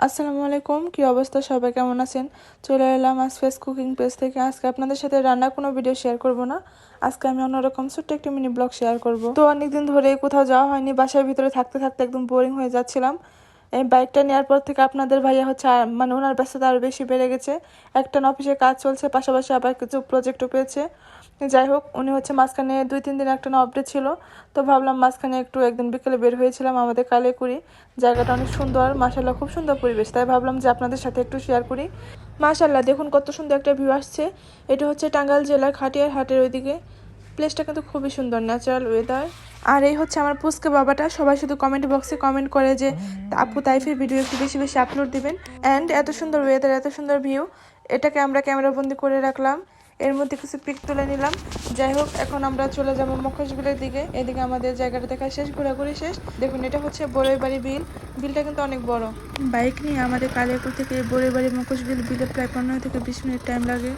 আসসালামু আলাইকুম, কি অবস্থা? সবাই কেমন আছেন? চলে এলাম আজ ফেস কুকিং পেজ থেকে। আজকে আপনাদের সাথে রান্নার কোনো ভিডিও শেয়ার করব না। আজকে আমি অন্যরকম ছোট্ট একটি মিনি ব্লগ শেয়ার করব। তো অনেকদিন ধরে কোথাও যাওয়া হয়নি, বাসার ভিতরে থাকতে থাকতে একদম বোরিং হয়ে যাচ্ছিলাম। এই বাইকটা নেওয়ার পর থেকে আপনাদের ভাইয়া হচ্ছে মানে ওনার ব্যস্ততা আরও বেশি বেড়ে গেছে। একটা অফিসে কাজ চলছে, পাশাপাশি আবার কিছু প্রজেক্টও পেয়েছে। যাই হোক, উনি হচ্ছে মাঝখানে 2-3 দিন একটা আপডেট ছিল। তো ভাবলাম মাঝখানে একদিন বিকেলে বের হয়েছিলাম আমাদের কালেকুড়ি। জায়গাটা অনেক সুন্দর, মাশাআল্লাহ, খুব সুন্দর পরিবেশ। তাই ভাবলাম যে আপনাদের সাথে একটু শেয়ার করি। মাশাআল্লাহ, দেখুন কত সুন্দর একটা ভিউ আসছে। এটা হচ্ছে টাঙ্গাইল জেলার খাটিয়ার হাটের ওইদিকে। প্লেসটা কিন্তু খুবই সুন্দর, ন্যাচারাল ওয়েদার। আর এই হচ্ছে আমার পুচকে বাবাটা। সবাই শুধু কমেন্ট বক্সে কমেন্ট করে যে আপু তাইফের ভিডিও একটু বেশি বেশি আপলোড দিবেন। অ্যান্ড এত সুন্দর ওয়েদার, এত সুন্দর ভিউ, এটাকে আমরা ক্যামেরাবন্দি করে রাখলাম। এর মধ্যে কিছু পিক তুলে নিলাম। যাই হোক, এখন আমরা চলে যাব মখশবিলের দিকে। এদিকে আমাদের জায়গাটা দেখা শেষ, ঘোরাঘুরি শেষ। দেখুন, এটা হচ্ছে বড়ইবাড়ি বিল। বিলটা কিন্তু অনেক বড়। বাইক নিয়ে আমাদের কালিয়াকৈর থেকে বড়ইবাড়ি মখশবিল বিলে প্রায় 15 থেকে 20 মিনিট টাইম লাগে।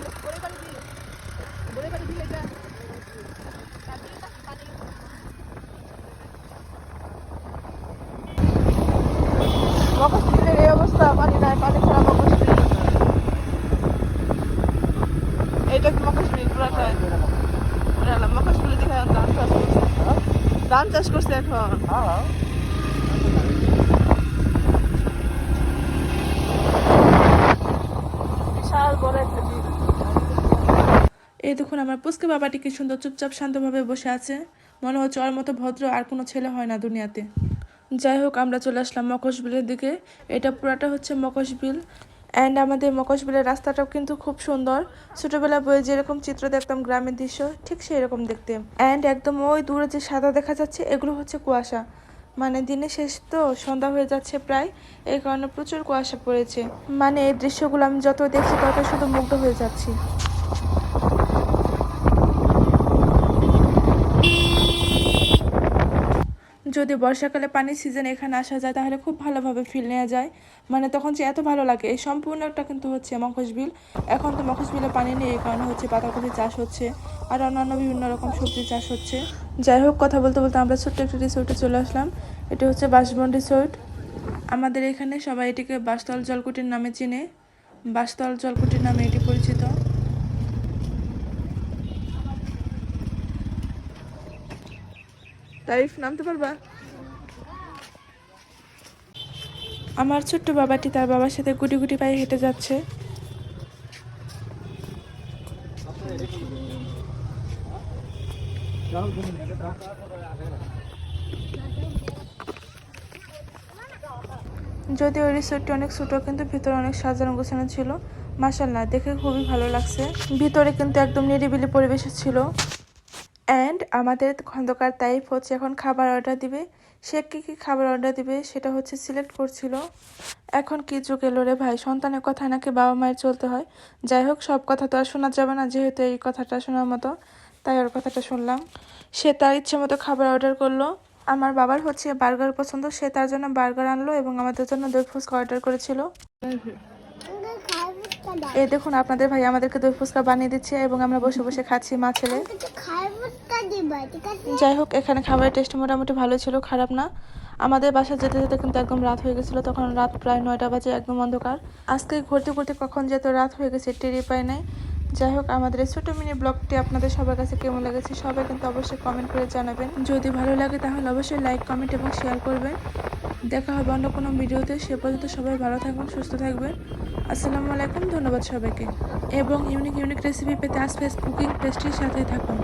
মখশবিলের এই অবস্থা, পানি নাই, পানি ছাড়া মখশবিল। এইটা কি মখশবিল পুরাটাই? মখশবিলে দেখে ধান চাষ করছে এখন। বিশাল বড় একটা বিল। এই দেখুন আমার পুচকে বাবাটি কি সুন্দর চুপচাপ শান্তভাবে বসে আছে। মনে হচ্ছে ওর মতো ভদ্র আর কোনো ছেলে হয় না দুনিয়াতে। যাই হোক, আমরা চলে আসলাম মখশবিলের দিকে। এটা পুরাটা হচ্ছে মখশবিল। অ্যান্ড আমাদের মখশবিলের রাস্তাটাও কিন্তু খুব সুন্দর। ছোটবেলা বইয়ে যেরকম চিত্র দেখতাম গ্রামের দৃশ্য, ঠিক সেই রকম দেখতে। অ্যান্ড একদম ওই দূরে যে সাদা দেখা যাচ্ছে, এগুলো হচ্ছে কুয়াশা। মানে দিনের শেষ তো, সন্ধ্যা হয়ে যাচ্ছে প্রায়, এই কারণে প্রচুর কুয়াশা পড়েছে। মানে এই দৃশ্যগুলো আমি যত দেখছি তত শুধু মুগ্ধ হয়ে যাচ্ছি। যদি বর্ষাকালে পানির সিজন এখানে আসা যায় তাহলে খুব ভালোভাবে ফিল নেওয়া যায়। মানে তখন যে এত ভালো লাগে। এই সম্পূর্ণটা কিন্তু হচ্ছে মখশবিল। এখন তো মখশবিলে পানি নেই, এই কারণে হচ্ছে পাতাকপি চাষ হচ্ছে আর অন্যান্য বিভিন্ন রকম সবজি চাষ হচ্ছে। যাই হোক, কথা বলতে বলতে আমরা ছোট্ট একটি রিসোর্টে চলে আসলাম। এটা হচ্ছে বাসবন রিসোর্ট। আমাদের এখানে সবাই এটিকে বাসতল জলকুটির নামে চিনে। বাসতল জলকুটির নামে এটি পরিচিত। তারিফ, নামতে পারবা? আমার ছোট্ট বাবাটি তার বাবার সাথে গুটি গুটি পায়ে হেঁটে যাচ্ছে। যদিও রিসোর্টটি অনেক ছোট, কিন্তু ভিতরে অনেক সাজানো গোছানো ছিল। মাশাআল্লাহ, দেখে খুবই ভালো লাগছে। ভিতরে কিন্তু একদম নিরিবিলি পরিবেশ ছিল। অ্যান্ড আমাদের খন্দকার তাইফ হচ্ছে এখন খাবার অর্ডার দিবে। সে কি খাবার অর্ডার দিবে সেটা হচ্ছে সিলেক্ট করছিল। এখন কি যুগ এলো রে ভাই, সন্তানের কথা নাকি বাবা মায়ের চলতে হয়। যাই হোক, সব কথা তো আর শোনা যাবে না, যেহেতু এই কথাটা শোনার মতো, তাই ওর কথাটা শুনলাম। সে তার ইচ্ছে মতো খাবার অর্ডার করলো। আমার বাবার হচ্ছে বার্গার পছন্দ, সে তার জন্য বার্গার আনলো এবং আমাদের জন্য দই ফুচকা অর্ডার করেছিল। এই দেখুন, আপনাদের ভাই আমাদেরকে দই ফুচকা বানিয়ে দিচ্ছে এবং আমরা বসে বসে খাচ্ছি মা ছেলে। যাই হোক, এখানে খাবারের টেস্ট মোটামুটি ভালো ছিল, খারাপ না। আমাদের বাসা যেতে যেতে কিন্তু একদম রাত হয়ে গেছিলো। তখন রাত প্রায় 9টা বাজে, একদম অন্ধকার। আজকে ঘুরতে ঘুরতে কখন যেত রাত হয়ে গেছে টেরই পায় নাই। যাই হোক, আমাদের এই ছোটো মিনি ব্লগটি আপনাদের সবার কাছে কেমন লেগেছে সবাই কিন্তু অবশ্যই কমেন্ট করে জানাবেন। যদি ভালো লাগে তাহলে অবশ্যই লাইক, কমেন্ট এবং শেয়ার করবেন। দেখা হবে অন্য কোনো ভিডিওতে। সে পর্যন্ত সবাই ভালো থাকবেন, সুস্থ থাকবেন। আসসালামু আলাইকুম, ধন্যবাদ সবাইকে। এবং ইউনিক ইউনিক রেসিপি পেতে আসফেস কুকিং পেস্ট্রির সাথে থাকুন।